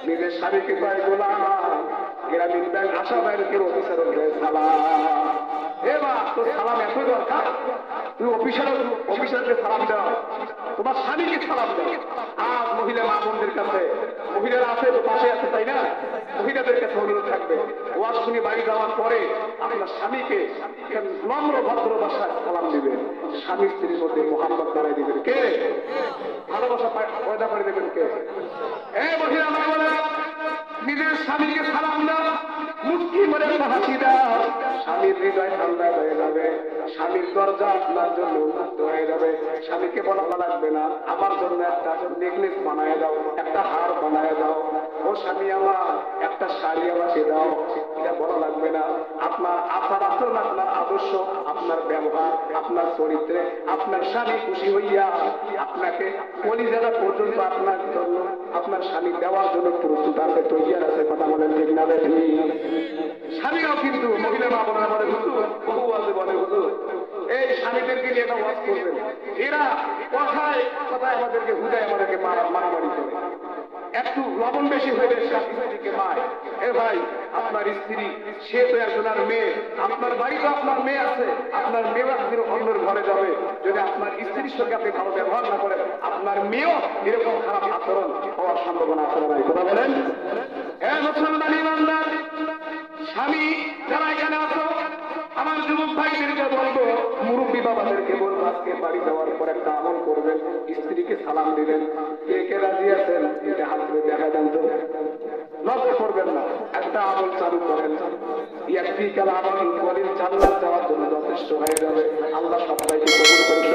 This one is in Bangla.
নিজের স্বামীকে কয় গোলাম, গ্রামীণ ব্যাংক আশা ব্যাংকের অফিসার সালাম। এবার তোর সালাম এত দরকার, তুই অফিসারকে সালাম দাও, তোমার স্বামীকে সালাম দাও। আজ মহিলা মা বোনদের কাছে, মহিলারা আছে তো পাশে আছে তাই না, মহিলাদের কাছে অনুরোধ থাকবে, ওয়াজ শুনে বাড়ি যাওয়ার পরে আপনার স্বামীকে নম্র ভদ্র ভাষায় সালাম দিবেন। স্বামী স্ত্রীর মধ্যে মোহাম্মদ বাড়াই দিবেন। কে ভালোবাসা পয়দা করে দেবেন? কে? মহিলা মা বোনেরা, নিজের স্বামীকে সালাম দাও, মুক্তি মনে হাসি দাও, স্বামীর হৃদয় ঠান্ডা হয়ে যাবে, স্বামীর দরজা আপনার জন্য উন্মুক্ত হয়ে যাবে। স্বামীকে বলা লাগবে না আমার জন্য একটা নেকলেস বানায় দাও, একটা হার বানায় দাও, ও স্বামী আমার একটা শাড়ি আমাকে দাও, এটা বলা লাগবে না। আপনার আচার আচরণ, আপনার আদর্শ, আপনার ব্যবহার, আপনার চরিত্রে আপনার স্বামী খুশি হইয়া আপনাকে কলিজারা পর্যন্ত আপনার জন্য, আপনার স্বামী দেওয়ার জন্য প্রস্তুত আছে, তৈরি আছে। কথা বলেন ঠিক না? দেখি স্বামীরাও কিন্তু মহিলা মা বোনেরা বলে হুজুর, বহু আছে বলে হুজুর এই স্বামীদেরকে নিয়ে একটা ওয়াজ করবেন, এরা কথায় কথায় আমাদেরকে হুদায় আমাদেরকে মারামারি করে, একটু লবণ বেশি হয়ে স্ত্রীকে মায়। ভাই, আপনার স্ত্রী সে তো একজনের মেয়ে, আপনার বাড়িতে আপনার মেয়ে আছে, আপনার মেয়েও একদিন অন্যের ঘরে যাবে। যদি আপনার স্ত্রীর সঙ্গে আপনি ভালো ব্যবহার না করেন, আপনার মেয়েও এরকম খারাপ আচরণ হওয়ার সম্ভাবনা আছে না? কথা বলেন। মুসলমান ইমানদার স্বামী যারা এখানে আছো, আমার যুবক ভাইদেরকে বলবো, মুরব্বী বাবাদেরকে বলবো, আজকে বাড়ি যাওয়ার পর একটা আমল করবেন, স্ত্রীকে সালাম দিবেন। কে কে রাজি আছেন এটা হাত ধরে দেখা দেন তো, লজ্জা করবেন না, একটা আমল চালু করেন। ইয়াকফিকাল আমাল কলিল, জান্নাত যাওয়ার জন্য যথেষ্ট হয়ে যাবে। আল্লাহ সবাইকে কবুল করুন।